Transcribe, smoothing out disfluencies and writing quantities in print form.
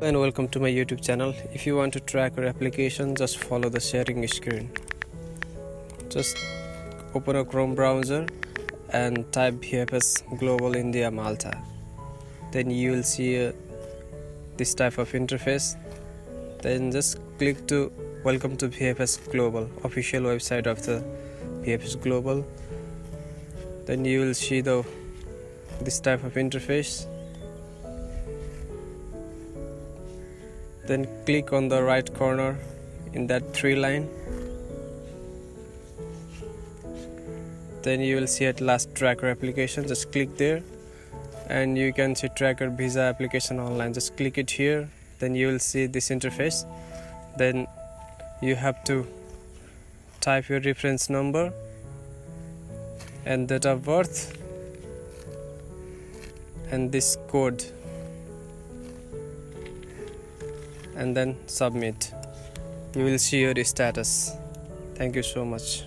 And welcome to my YouTube channel. If you want to track your application, just follow the sharing screen. Just open a Chrome browser and type VFS Global India Malta. Then you will see this type of interface. Then just click to Welcome to VFS Global, official website of the VFS Global. Then you will see this type of interface. Then click on the right corner in that 3 line. Then you will see at last tracker application. Just click there and you can see tracker visa application online. Just click it here. Then you will see this interface. Then you have to type your reference number and date of birth and this code, and then submit. You will see your status. Thank you so much.